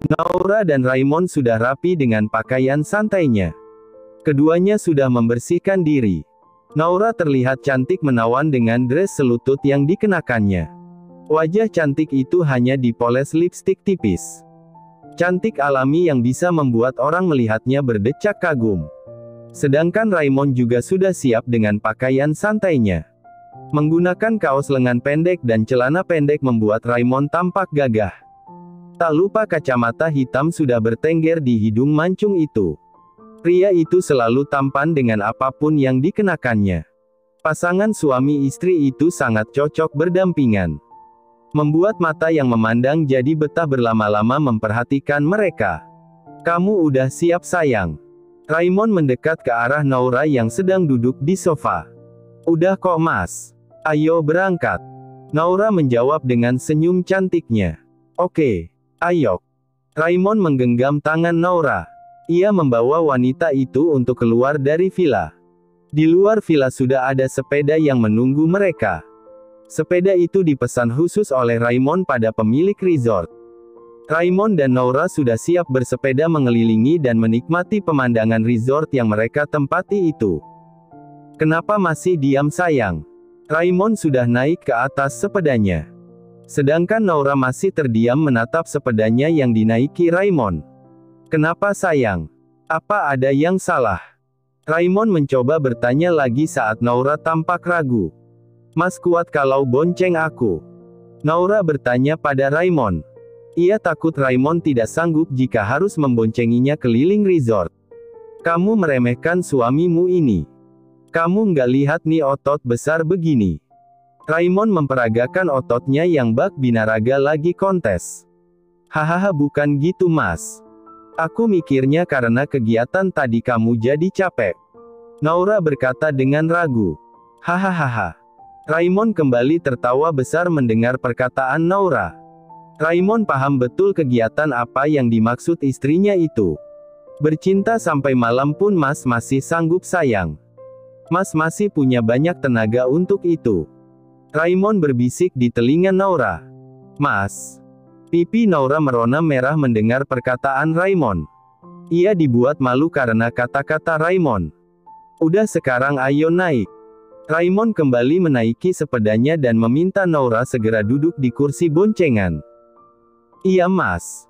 Naura dan Raymond sudah rapi dengan pakaian santainya. Keduanya sudah membersihkan diri. Naura terlihat cantik menawan dengan dress selutut yang dikenakannya. Wajah cantik itu hanya dipoles lipstik tipis. Cantik alami yang bisa membuat orang melihatnya berdecak kagum. Sedangkan Raymond juga sudah siap dengan pakaian santainya. Menggunakan kaos lengan pendek dan celana pendek membuat Raymond tampak gagah. Tak lupa kacamata hitam sudah bertengger di hidung mancung itu. Pria itu selalu tampan dengan apapun yang dikenakannya. Pasangan suami istri itu sangat cocok berdampingan. Membuat mata yang memandang jadi betah berlama-lama memperhatikan mereka. Kamu udah siap sayang? Raymond mendekat ke arah Naura yang sedang duduk di sofa. Udah kok mas. Ayo berangkat. Naura menjawab dengan senyum cantiknya. Oke. Ayo. Raymond menggenggam tangan Naura. Ia membawa wanita itu untuk keluar dari villa. Di luar villa sudah ada sepeda yang menunggu mereka. Sepeda itu dipesan khusus oleh Raymond pada pemilik resort. Raymond dan Naura sudah siap bersepeda mengelilingi dan menikmati pemandangan resort yang mereka tempati itu. Kenapa masih diam sayang? Raymond sudah naik ke atas sepedanya. Sedangkan Naura masih terdiam menatap sepedanya yang dinaiki Raymond. Kenapa sayang? Apa ada yang salah? Raymond mencoba bertanya lagi saat Naura tampak ragu. Mas kuat kalau bonceng aku? Naura bertanya pada Raymond. Ia takut Raymond tidak sanggup jika harus memboncenginya keliling resort. Kamu meremehkan suamimu ini. Kamu nggak lihat nih otot besar begini. Raymond memperagakan ototnya yang bak binaraga lagi kontes. Hahaha bukan gitu mas. Aku mikirnya karena kegiatan tadi kamu jadi capek. Naura berkata dengan ragu. Hahaha. Raymond kembali tertawa besar mendengar perkataan Naura. Raymond paham betul kegiatan apa yang dimaksud istrinya itu. Bercinta sampai malam pun mas masih sanggup sayang. Mas masih punya banyak tenaga untuk itu. Raymond berbisik di telinga Naura. Mas. Pipi Naura merona merah mendengar perkataan Raymond. Ia dibuat malu karena kata-kata Raymond. Udah sekarang ayo naik. Raymond kembali menaiki sepedanya dan meminta Naura segera duduk di kursi boncengan. Iya mas.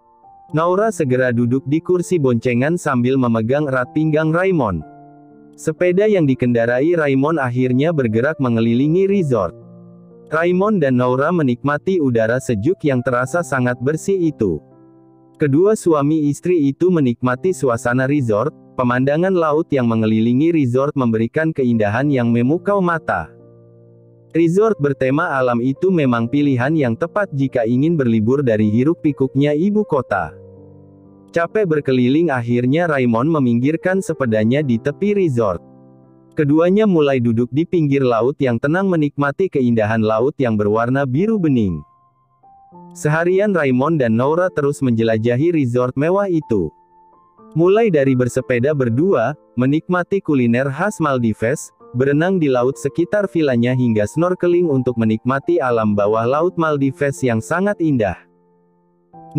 Naura segera duduk di kursi boncengan sambil memegang erat pinggang Raymond. Sepeda yang dikendarai Raymond akhirnya bergerak mengelilingi resort. Raymond dan Naura menikmati udara sejuk yang terasa sangat bersih itu. Kedua suami istri itu menikmati suasana resort, pemandangan laut yang mengelilingi resort memberikan keindahan yang memukau mata. Resort bertema alam itu memang pilihan yang tepat jika ingin berlibur dari hiruk-pikuknya ibu kota. Capek berkeliling akhirnya Raymond meminggirkan sepedanya di tepi resort. Keduanya mulai duduk di pinggir laut yang tenang menikmati keindahan laut yang berwarna biru bening. Seharian Raymond dan Naura terus menjelajahi resort mewah itu. Mulai dari bersepeda berdua, menikmati kuliner khas Maldives, berenang di laut sekitar vilanya hingga snorkeling untuk menikmati alam bawah laut Maldives yang sangat indah.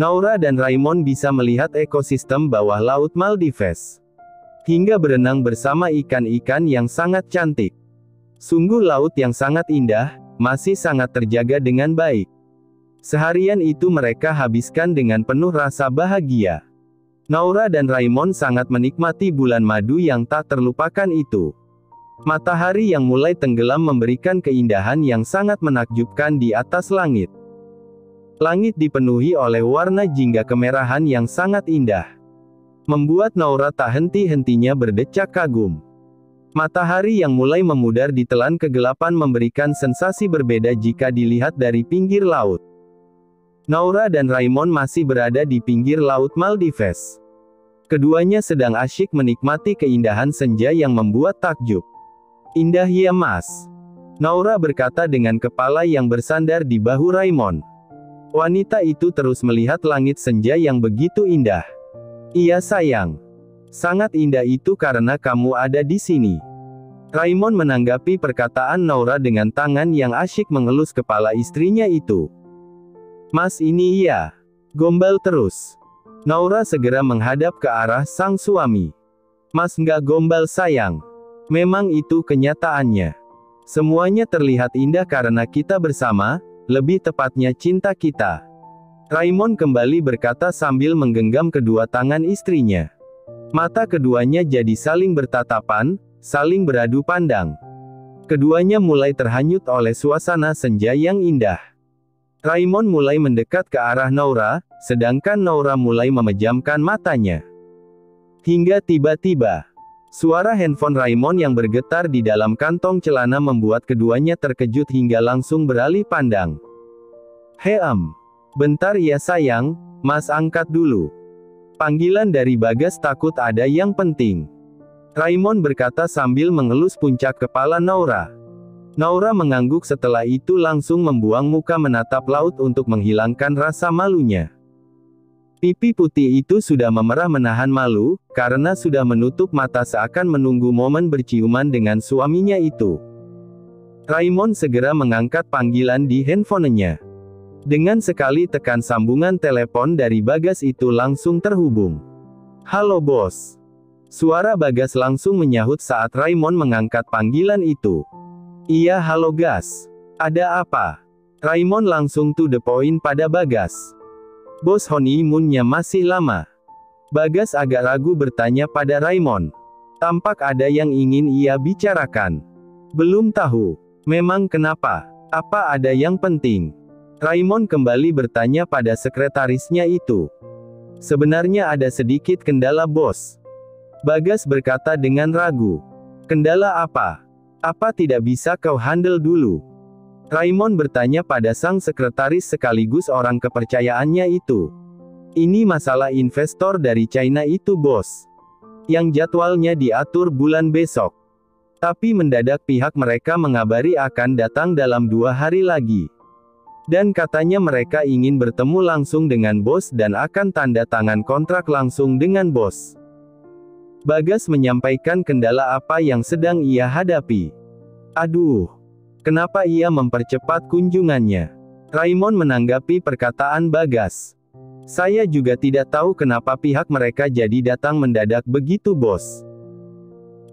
Naura dan Raymond bisa melihat ekosistem bawah laut Maldives. Hingga berenang bersama ikan-ikan yang sangat cantik. Sungguh laut yang sangat indah, masih sangat terjaga dengan baik. Seharian itu mereka habiskan dengan penuh rasa bahagia. Naura dan Raymond sangat menikmati bulan madu yang tak terlupakan itu. Matahari yang mulai tenggelam memberikan keindahan yang sangat menakjubkan di atas langit. Langit dipenuhi oleh warna jingga kemerahan yang sangat indah. Membuat Naura tak henti-hentinya berdecak kagum. Matahari yang mulai memudar di telan kegelapan memberikan sensasi berbeda jika dilihat dari pinggir laut. Naura dan Raymond masih berada di pinggir laut Maldives. Keduanya sedang asyik menikmati keindahan senja yang membuat takjub. Indah ya mas. Naura berkata dengan kepala yang bersandar di bahu Raymond. Wanita itu terus melihat langit senja yang begitu indah. Iya sayang. Sangat indah itu karena kamu ada di sini. Raymond menanggapi perkataan Naura dengan tangan yang asyik mengelus kepala istrinya itu. Mas ini iya. Gombal terus. Naura segera menghadap ke arah sang suami. Mas nggak gombal sayang. Memang itu kenyataannya. Semuanya terlihat indah karena kita bersama, lebih tepatnya cinta kita. Raymond kembali berkata sambil menggenggam kedua tangan istrinya. Mata keduanya jadi saling bertatapan, saling beradu pandang. Keduanya mulai terhanyut oleh suasana senja yang indah. Raymond mulai mendekat ke arah Naura, sedangkan Naura mulai memejamkan matanya. Hingga tiba-tiba, suara handphone Raymond yang bergetar di dalam kantong celana membuat keduanya terkejut hingga langsung beralih pandang. Bentar ya sayang, Mas angkat dulu. Panggilan dari Bagas takut ada yang penting. Raymond berkata sambil mengelus puncak kepala Naura. Naura mengangguk setelah itu langsung membuang muka menatap laut untuk menghilangkan rasa malunya. Pipi putih itu sudah memerah menahan malu, karena sudah menutup mata seakan menunggu momen berciuman dengan suaminya itu. Raymond segera mengangkat panggilan di handphonenya. Dengan sekali tekan sambungan telepon dari Bagas itu langsung terhubung. Halo bos. Suara Bagas langsung menyahut saat Raymond mengangkat panggilan itu. Iya halo Gas. Ada apa? Raymond langsung to the point pada Bagas. Bos honeymoon-nya masih lama. Bagas agak ragu bertanya pada Raymond. Tampak ada yang ingin ia bicarakan. Belum tahu. Memang kenapa? Apa ada yang penting? Raymond kembali bertanya pada sekretarisnya itu. Sebenarnya ada sedikit kendala bos. Bagas berkata dengan ragu. Kendala apa? Apa tidak bisa kau handle dulu? Raymond bertanya pada sang sekretaris sekaligus orang kepercayaannya itu. Ini masalah investor dari China itu bos. Yang jadwalnya diatur bulan besok. Tapi mendadak pihak mereka mengabari akan datang dalam 2 hari lagi. Dan katanya mereka ingin bertemu langsung dengan bos dan akan tanda tangan kontrak langsung dengan bos. Bagas menyampaikan kendala apa yang sedang ia hadapi. Aduh. Kenapa ia mempercepat kunjungannya? Raymond menanggapi perkataan Bagas. Saya juga tidak tahu kenapa pihak mereka jadi datang mendadak begitu bos.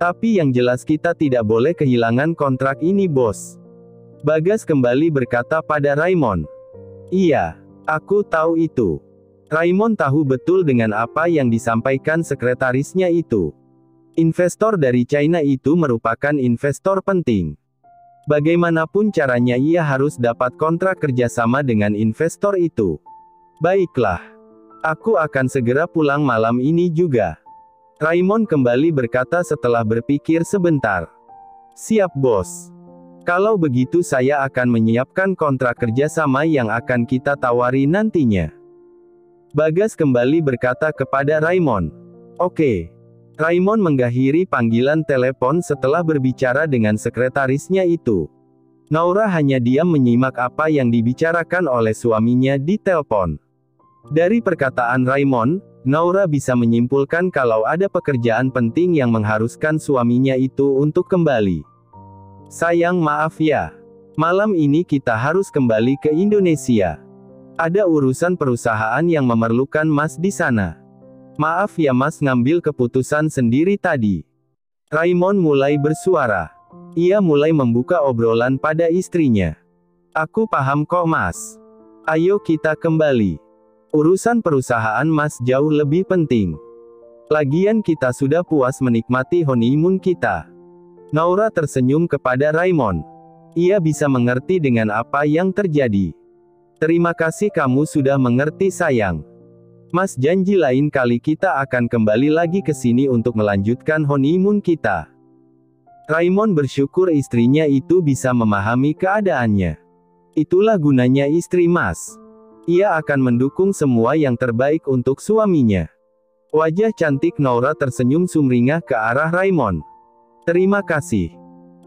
Tapi yang jelas kita tidak boleh kehilangan kontrak ini bos. Bagas kembali berkata pada Raymond. Iya, aku tahu itu. Raymond tahu betul dengan apa yang disampaikan sekretarisnya itu. Investor dari China itu merupakan investor penting. Bagaimanapun caranya ia harus dapat kontrak kerjasama dengan investor itu. Baiklah. Aku akan segera pulang malam ini juga. Raymond kembali berkata setelah berpikir sebentar. Siap bos. Kalau begitu saya akan menyiapkan kontrak kerjasama yang akan kita tawari nantinya. Bagas kembali berkata kepada Raymond. Oke. Raymond mengakhiri panggilan telepon setelah berbicara dengan sekretarisnya itu. Naura hanya diam menyimak apa yang dibicarakan oleh suaminya di telepon. Dari perkataan Raymond, Naura bisa menyimpulkan kalau ada pekerjaan penting yang mengharuskan suaminya itu untuk kembali. Sayang maaf ya. Malam ini kita harus kembali ke Indonesia. Ada urusan perusahaan yang memerlukan Mas di sana. Maaf ya Mas ngambil keputusan sendiri tadi. Raymond mulai bersuara. Ia mulai membuka obrolan pada istrinya. Aku paham kok Mas. Ayo kita kembali. Urusan perusahaan Mas jauh lebih penting. Lagian kita sudah puas menikmati honeymoon kita. Naura tersenyum kepada Raymond. Ia bisa mengerti dengan apa yang terjadi. Terima kasih kamu sudah mengerti sayang. Mas janji lain kali kita akan kembali lagi ke sini untuk melanjutkan honeymoon kita. Raymond bersyukur istrinya itu bisa memahami keadaannya. Itulah gunanya istri Mas. Ia akan mendukung semua yang terbaik untuk suaminya. Wajah cantik Naura tersenyum sumringah ke arah Raymond. Terima kasih.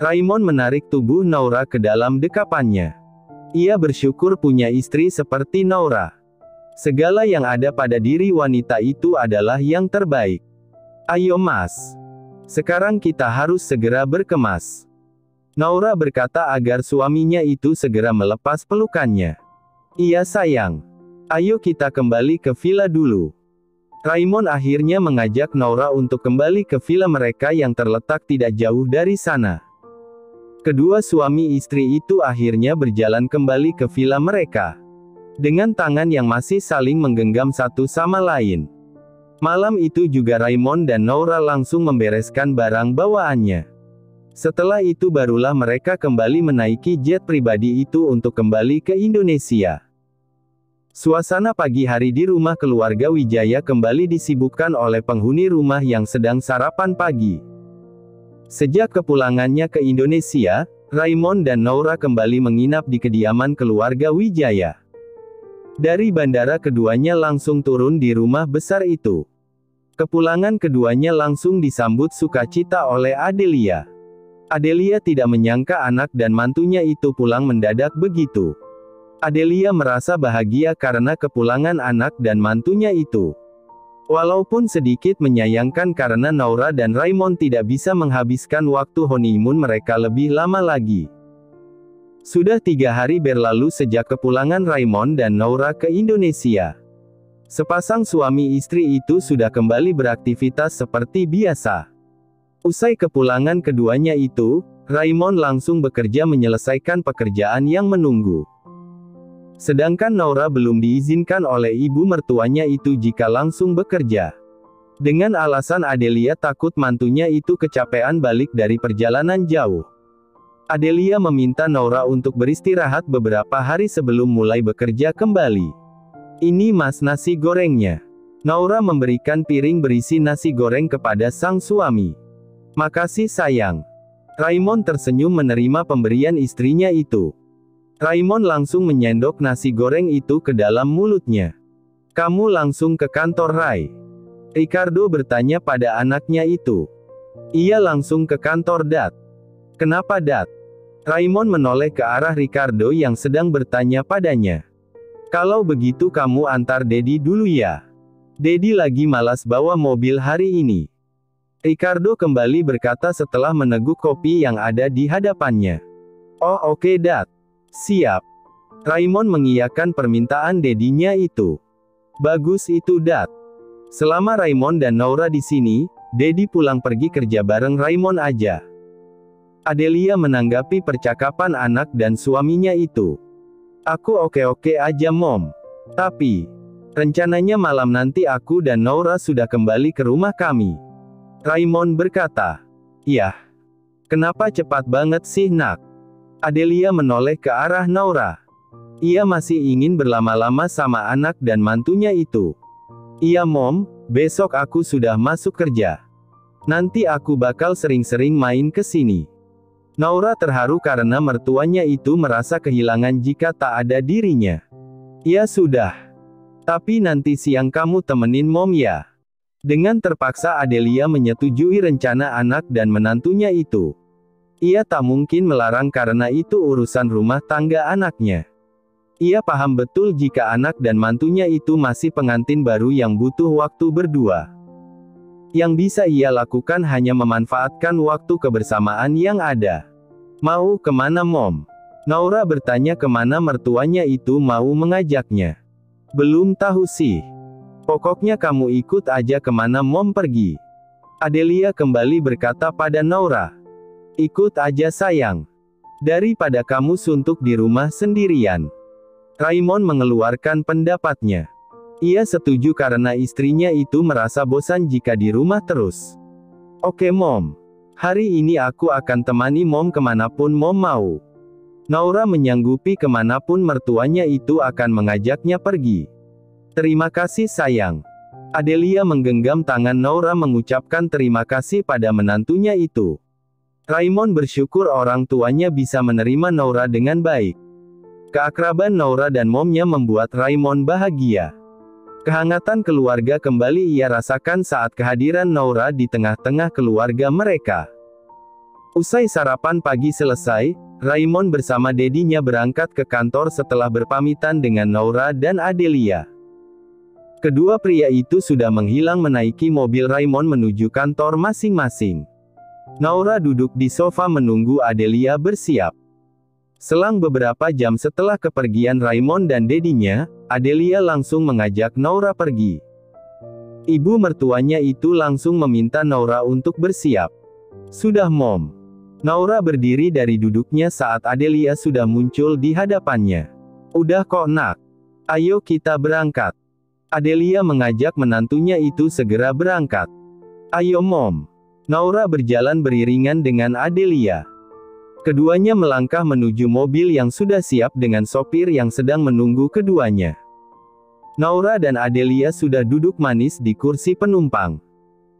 Raymond menarik tubuh Naura ke dalam dekapannya. Ia bersyukur punya istri seperti Naura. Segala yang ada pada diri wanita itu adalah yang terbaik. Ayo Mas. Sekarang kita harus segera berkemas. Naura berkata agar suaminya itu segera melepas pelukannya. Iya sayang. Ayo kita kembali ke villa dulu. Raymond akhirnya mengajak Naura untuk kembali ke villa mereka yang terletak tidak jauh dari sana. Kedua suami istri itu akhirnya berjalan kembali ke villa mereka. Dengan tangan yang masih saling menggenggam satu sama lain. Malam itu juga Raymond dan Naura langsung membereskan barang bawaannya. Setelah itu barulah mereka kembali menaiki jet pribadi itu untuk kembali ke Indonesia. Suasana pagi hari di rumah keluarga Wijaya kembali disibukkan oleh penghuni rumah yang sedang sarapan pagi. Sejak kepulangannya ke Indonesia, Raymond dan Naura kembali menginap di kediaman keluarga Wijaya. Dari bandara keduanya langsung turun di rumah besar itu. Kepulangan keduanya langsung disambut sukacita oleh Adelia. Adelia tidak menyangka anak dan mantunya itu pulang mendadak begitu. Adelia merasa bahagia karena kepulangan anak dan mantunya itu. Walaupun sedikit menyayangkan karena Naura dan Raymond tidak bisa menghabiskan waktu honeymoon mereka lebih lama lagi. Sudah 3 hari berlalu sejak kepulangan Raymond dan Naura ke Indonesia. Sepasang suami istri itu sudah kembali beraktivitas seperti biasa. Usai kepulangan keduanya itu, Raymond langsung bekerja menyelesaikan pekerjaan yang menunggu. Sedangkan Naura belum diizinkan oleh ibu mertuanya itu jika langsung bekerja. Dengan alasan Adelia takut mantunya itu kecapean balik dari perjalanan jauh. Adelia meminta Naura untuk beristirahat beberapa hari sebelum mulai bekerja kembali. Ini mas nasi gorengnya. Naura memberikan piring berisi nasi goreng kepada sang suami. Makasih sayang. Raymond tersenyum menerima pemberian istrinya itu. Raymond langsung menyendok nasi goreng itu ke dalam mulutnya. Kamu langsung ke kantor Ray? Ricardo bertanya pada anaknya itu. Iya langsung ke kantor Dad. Kenapa Dad? Raymond menoleh ke arah Ricardo yang sedang bertanya padanya. Kalau begitu kamu antar Dedi dulu ya. Dedi lagi malas bawa mobil hari ini. Ricardo kembali berkata setelah meneguk kopi yang ada di hadapannya. Oh oke Dad. Siap. Raymond mengiyakan permintaan dedinya itu. Bagus itu Dad. Selama Raymond dan Naura di sini, Dedi pulang pergi kerja bareng Raymond aja. Adelia menanggapi percakapan anak dan suaminya itu. Aku oke-oke aja Mom. Tapi, rencananya malam nanti aku dan Naura sudah kembali ke rumah kami. Raymond berkata. Yah. Kenapa cepat banget sih nak? Adelia menoleh ke arah Naura. Ia masih ingin berlama-lama sama anak dan mantunya itu. Iya Mom, besok aku sudah masuk kerja. Nanti aku bakal sering-sering main ke sini. Naura terharu karena mertuanya itu merasa kehilangan jika tak ada dirinya. Ya sudah. Tapi nanti siang kamu temenin Mom ya. Dengan terpaksa Adelia menyetujui rencana anak dan menantunya itu. Ia tak mungkin melarang karena itu urusan rumah tangga anaknya. Ia paham betul jika anak dan mantunya itu masih pengantin baru yang butuh waktu berdua. Yang bisa ia lakukan hanya memanfaatkan waktu kebersamaan yang ada. Mau kemana Mom? Naura bertanya kemana mertuanya itu mau mengajaknya. Belum tahu sih. Pokoknya kamu ikut aja kemana Mom pergi. Adelia kembali berkata pada Naura. Ikut aja sayang. Daripada kamu suntuk di rumah sendirian. Raymond mengeluarkan pendapatnya. Ia setuju karena istrinya itu merasa bosan jika di rumah terus. Oke Mom. Hari ini aku akan temani Mom kemanapun Mom mau. Naura menyanggupi kemanapun mertuanya itu akan mengajaknya pergi. Terima kasih sayang. Adelia menggenggam tangan Naura mengucapkan terima kasih pada menantunya itu. Raymond bersyukur orang tuanya bisa menerima Naura dengan baik. Keakraban Naura dan Momnya membuat Raymond bahagia. Kehangatan keluarga kembali ia rasakan saat kehadiran Naura di tengah-tengah keluarga mereka. Usai sarapan pagi selesai, Raymond bersama dedinya berangkat ke kantor setelah berpamitan dengan Naura dan Adelia. Kedua pria itu sudah menghilang menaiki mobil Raymond menuju kantor masing-masing. Naura duduk di sofa menunggu Adelia bersiap. Selang beberapa jam setelah kepergian Raymond dan dedinya, Adelia langsung mengajak Naura pergi. Ibu mertuanya itu langsung meminta Naura untuk bersiap. Sudah Mom. Naura berdiri dari duduknya saat Adelia sudah muncul di hadapannya. Udah kok nak. Ayo kita berangkat. Adelia mengajak menantunya itu segera berangkat. Ayo Mom. Naura berjalan beriringan dengan Adelia. Keduanya melangkah menuju mobil yang sudah siap dengan sopir yang sedang menunggu keduanya. Naura dan Adelia sudah duduk manis di kursi penumpang.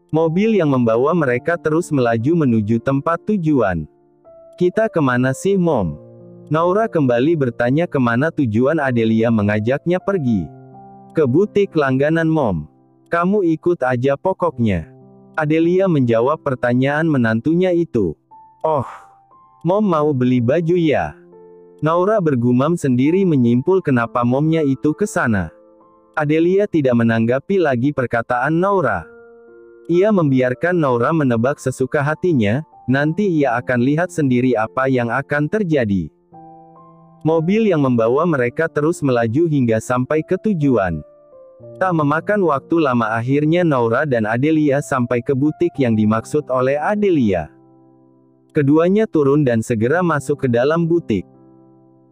Mobil yang membawa mereka terus melaju menuju tempat tujuan. Kita kemana sih Mom? Naura kembali bertanya kemana tujuan Adelia mengajaknya pergi. Ke butik langganan Mom. Kamu ikut aja pokoknya. Adelia menjawab pertanyaan menantunya itu. Oh. Mom mau beli baju ya? Naura bergumam sendiri menyimpul kenapa momnya itu ke sana. Adelia tidak menanggapi lagi perkataan Naura. Ia membiarkan Naura menebak sesuka hatinya, nanti ia akan lihat sendiri apa yang akan terjadi. Mobil yang membawa mereka terus melaju hingga sampai ke tujuan. Tak memakan waktu lama akhirnya Naura dan Adelia sampai ke butik yang dimaksud oleh Adelia. Keduanya turun dan segera masuk ke dalam butik.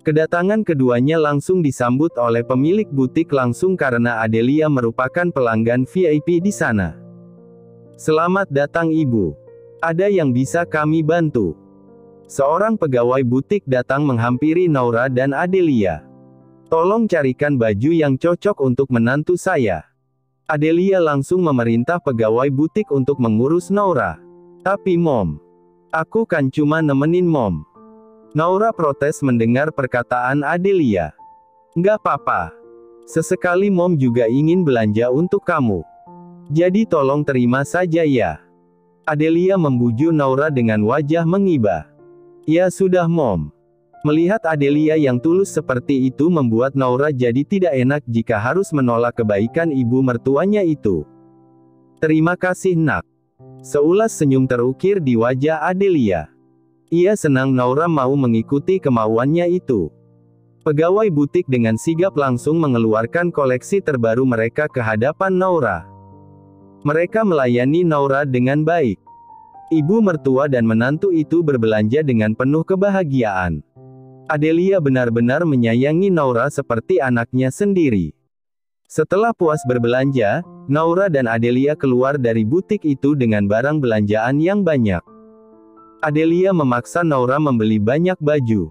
Kedatangan keduanya langsung disambut oleh pemilik butik langsung karena Adelia merupakan pelanggan VIP di sana. Selamat datang Ibu. Ada yang bisa kami bantu? Seorang pegawai butik datang menghampiri Naura dan Adelia. Tolong carikan baju yang cocok untuk menantu saya. Adelia langsung memerintah pegawai butik untuk mengurus Naura. Tapi Mom. Aku kan cuma nemenin Mom. Naura protes mendengar perkataan Adelia. Nggak apa-apa. Sesekali Mom juga ingin belanja untuk kamu. Jadi tolong terima saja ya. Adelia membujuk Naura dengan wajah mengibah. Ya sudah Mom. Melihat Adelia yang tulus seperti itu membuat Naura jadi tidak enak jika harus menolak kebaikan ibu mertuanya itu. Terima kasih nak. Seulas senyum terukir di wajah Adelia. Ia senang Naura mau mengikuti kemauannya itu. Pegawai butik dengan sigap langsung mengeluarkan koleksi terbaru mereka ke hadapan Naura. Mereka melayani Naura dengan baik. Ibu mertua dan menantu itu berbelanja dengan penuh kebahagiaan. Adelia benar-benar menyayangi Naura seperti anaknya sendiri. Setelah puas berbelanja, Naura dan Adelia keluar dari butik itu dengan barang belanjaan yang banyak. Adelia memaksa Naura membeli banyak baju.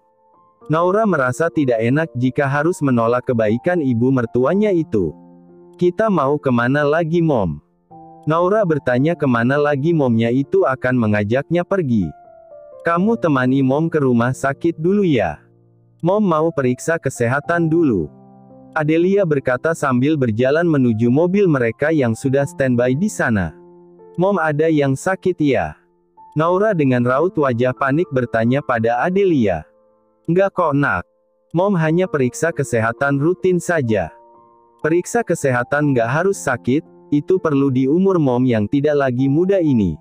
Naura merasa tidak enak jika harus menolak kebaikan ibu mertuanya itu. Kita mau kemana lagi Mom? Naura bertanya kemana lagi momnya itu akan mengajaknya pergi. Kamu temani Mom ke rumah sakit dulu ya. Mom mau periksa kesehatan dulu. Adelia berkata sambil berjalan menuju mobil mereka yang sudah standby di sana. Mom ada yang sakit ya? Naura dengan raut wajah panik bertanya pada Adelia. Enggak kok nak. Mom hanya periksa kesehatan rutin saja. Periksa kesehatan nggak harus sakit, itu perlu di umur Mom yang tidak lagi muda ini.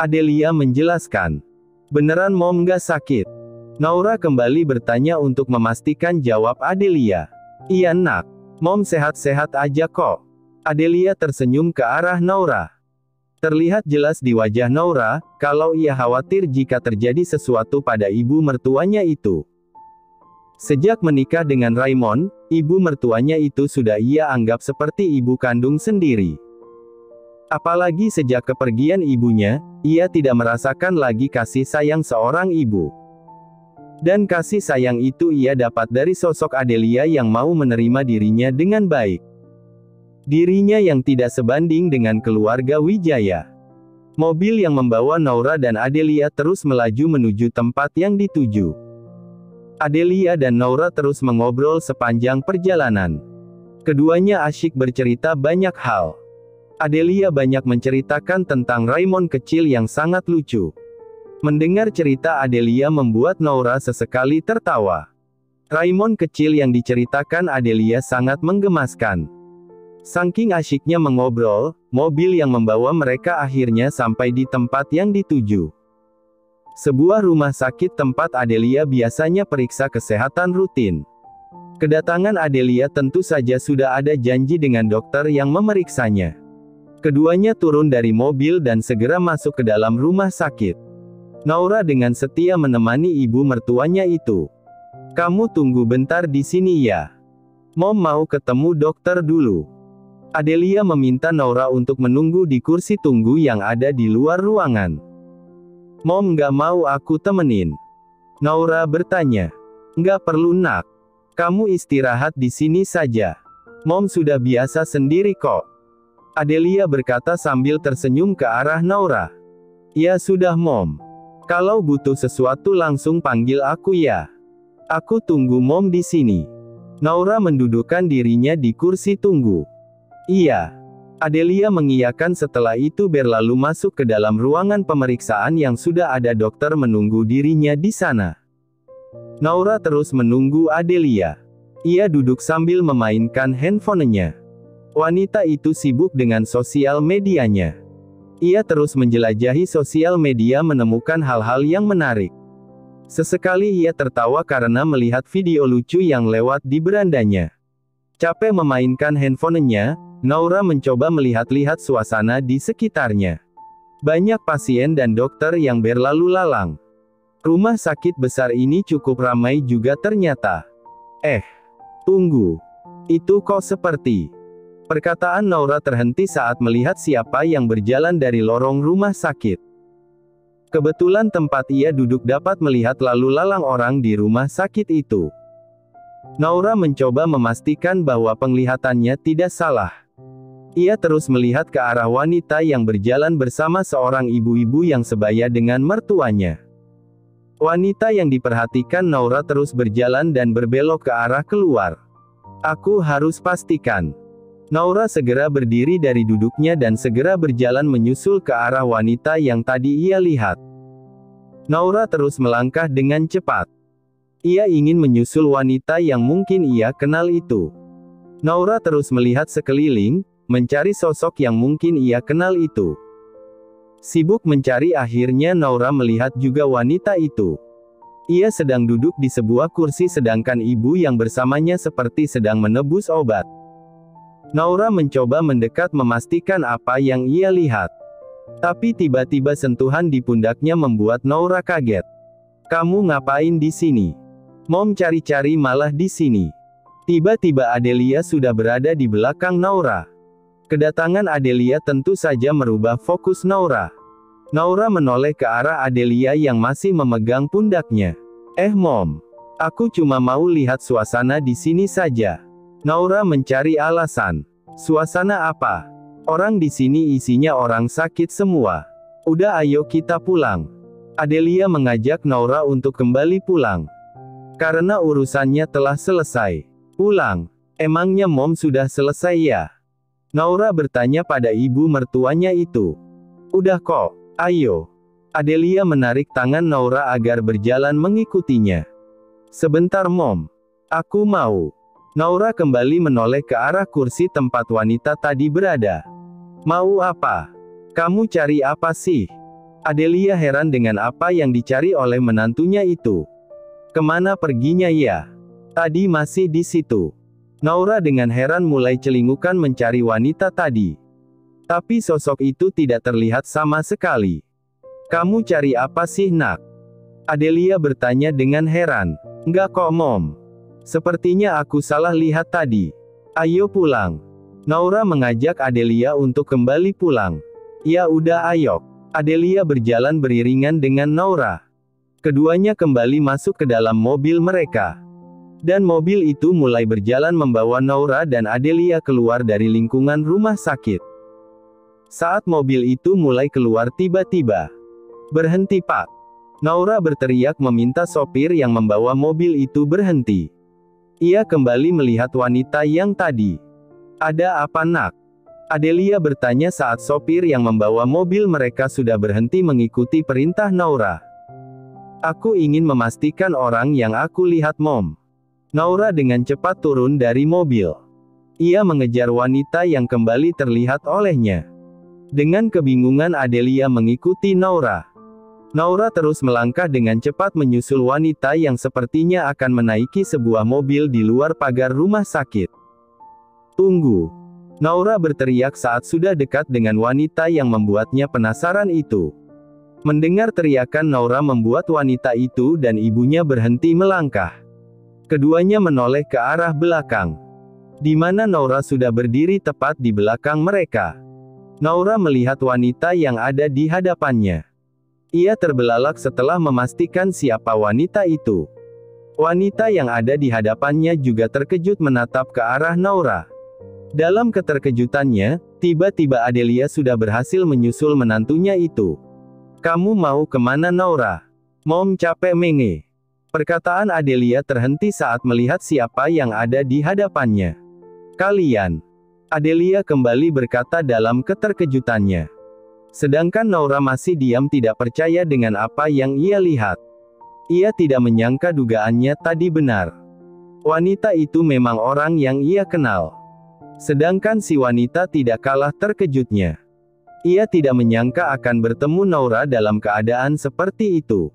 Adelia menjelaskan. Beneran Mom nggak sakit? Naura kembali bertanya untuk memastikan jawab Adelia. Iya nak. Mom sehat-sehat aja kok. Adelia tersenyum ke arah Naura. Terlihat jelas di wajah Naura, kalau ia khawatir jika terjadi sesuatu pada ibu mertuanya itu. Sejak menikah dengan Raymond, ibu mertuanya itu sudah ia anggap seperti ibu kandung sendiri. Apalagi sejak kepergian ibunya, ia tidak merasakan lagi kasih sayang seorang ibu. Dan kasih sayang itu ia dapat dari sosok Adelia yang mau menerima dirinya dengan baik. Dirinya yang tidak sebanding dengan keluarga Wijaya. Mobil yang membawa Naura dan Adelia terus melaju menuju tempat yang dituju. Adelia dan Naura terus mengobrol sepanjang perjalanan. Keduanya asyik bercerita banyak hal. Adelia banyak menceritakan tentang Raymond kecil yang sangat lucu. Mendengar cerita Adelia membuat Naura sesekali tertawa. Raymond kecil yang diceritakan Adelia sangat menggemaskan. Saking asyiknya mengobrol, mobil yang membawa mereka akhirnya sampai di tempat yang dituju. Sebuah rumah sakit tempat Adelia biasanya periksa kesehatan rutin. Kedatangan Adelia tentu saja sudah ada janji dengan dokter yang memeriksanya. Keduanya turun dari mobil dan segera masuk ke dalam rumah sakit. Naura dengan setia menemani ibu mertuanya itu. "Kamu tunggu bentar di sini ya. Mom mau ketemu dokter dulu." Adelia meminta Naura untuk menunggu di kursi tunggu yang ada di luar ruangan. "Mom nggak mau aku temenin?" Naura bertanya. "Nggak perlu nak. Kamu istirahat di sini saja. Mom sudah biasa sendiri kok." Adelia berkata sambil tersenyum ke arah Naura. "Ya sudah Mom. Kalau butuh sesuatu langsung panggil aku ya. Aku tunggu Mom di sini." Naura mendudukkan dirinya di kursi tunggu. "Iya." Adelia mengiyakan. Setelah itu berlalu masuk ke dalam ruangan pemeriksaan yang sudah ada dokter menunggu dirinya di sana. Naura terus menunggu Adelia. Ia duduk sambil memainkan handphonenya. Wanita itu sibuk dengan sosial medianya. Ia terus menjelajahi sosial media menemukan hal-hal yang menarik. Sesekali ia tertawa karena melihat video lucu yang lewat di berandanya. Capek memainkan handphonenya, Naura mencoba melihat-lihat suasana di sekitarnya. Banyak pasien dan dokter yang berlalu lalang. Rumah sakit besar ini cukup ramai juga ternyata. Tunggu. Itu kok seperti. Perkataan Naura terhenti saat melihat siapa yang berjalan dari lorong rumah sakit. Kebetulan tempat ia duduk dapat melihat lalu lalang orang di rumah sakit itu. Naura mencoba memastikan bahwa penglihatannya tidak salah. Ia terus melihat ke arah wanita yang berjalan bersama seorang ibu-ibu yang sebaya dengan mertuanya. Wanita yang diperhatikan Naura terus berjalan dan berbelok ke arah keluar. "Aku harus pastikan." Naura segera berdiri dari duduknya dan segera berjalan menyusul ke arah wanita yang tadi ia lihat. Naura terus melangkah dengan cepat. Ia ingin menyusul wanita yang mungkin ia kenal itu. Naura terus melihat sekeliling, mencari sosok yang mungkin ia kenal itu. Sibuk mencari, akhirnya Naura melihat juga wanita itu. Ia sedang duduk di sebuah kursi sedangkan ibu yang bersamanya seperti sedang menebus obat. Naura mencoba mendekat memastikan apa yang ia lihat. Tapi tiba-tiba sentuhan di pundaknya membuat Naura kaget. "Kamu ngapain di sini? Mom cari-cari malah di sini." Tiba-tiba Adelia sudah berada di belakang Naura. Kedatangan Adelia tentu saja merubah fokus Naura. Naura menoleh ke arah Adelia yang masih memegang pundaknya. Mom. Aku cuma mau lihat suasana di sini saja." Naura mencari alasan. "Suasana apa? Orang di sini isinya orang sakit semua. Udah ayo kita pulang." Adelia mengajak Naura untuk kembali pulang. Karena urusannya telah selesai. "Pulang? Emangnya Mom sudah selesai ya?" Naura bertanya pada ibu mertuanya itu. "Udah kok, ayo." Adelia menarik tangan Naura agar berjalan mengikutinya. "Sebentar Mom. Aku mau." Naura kembali menoleh ke arah kursi tempat wanita tadi berada. "Mau apa? Kamu cari apa sih?" Adelia heran dengan apa yang dicari oleh menantunya itu. "Kemana perginya ya? Tadi masih di situ." Naura dengan heran mulai celingukan mencari wanita tadi. Tapi sosok itu tidak terlihat sama sekali. "Kamu cari apa sih nak?" Adelia bertanya dengan heran. "Enggak kok Mom. Sepertinya aku salah lihat tadi. Ayo pulang." Naura mengajak Adelia untuk kembali pulang. "Ya udah ayo." Adelia berjalan beriringan dengan Naura. Keduanya kembali masuk ke dalam mobil mereka. Dan mobil itu mulai berjalan membawa Naura dan Adelia keluar dari lingkungan rumah sakit. Saat mobil itu mulai keluar tiba-tiba. "Berhenti Pak." Naura berteriak meminta sopir yang membawa mobil itu berhenti. Ia kembali melihat wanita yang tadi. "Ada apa nak?" Adelia bertanya saat sopir yang membawa mobil mereka sudah berhenti mengikuti perintah Naura. "Aku ingin memastikan orang yang aku lihat Mom." Naura dengan cepat turun dari mobil. Ia mengejar wanita yang kembali terlihat olehnya. Dengan kebingungan Adelia mengikuti Naura. Naura terus melangkah dengan cepat menyusul wanita yang sepertinya akan menaiki sebuah mobil di luar pagar rumah sakit. "Tunggu!" Naura berteriak saat sudah dekat dengan wanita yang membuatnya penasaran itu. Mendengar teriakan Naura membuat wanita itu dan ibunya berhenti melangkah. Keduanya menoleh ke arah belakang, di mana Naura sudah berdiri tepat di belakang mereka. Naura melihat wanita yang ada di hadapannya. Ia terbelalak setelah memastikan siapa wanita itu. Wanita yang ada di hadapannya juga terkejut menatap ke arah Naura. Dalam keterkejutannya, tiba-tiba Adelia sudah berhasil menyusul menantunya itu. "Kamu mau kemana, Naura?" "Mom capek menge." Perkataan Adelia terhenti saat melihat siapa yang ada di hadapannya. "Kalian." Adelia kembali berkata dalam keterkejutannya. Sedangkan Naura masih diam tidak percaya dengan apa yang ia lihat. Ia tidak menyangka dugaannya tadi benar. Wanita itu memang orang yang ia kenal. Sedangkan si wanita tidak kalah terkejutnya. Ia tidak menyangka akan bertemu Naura dalam keadaan seperti itu.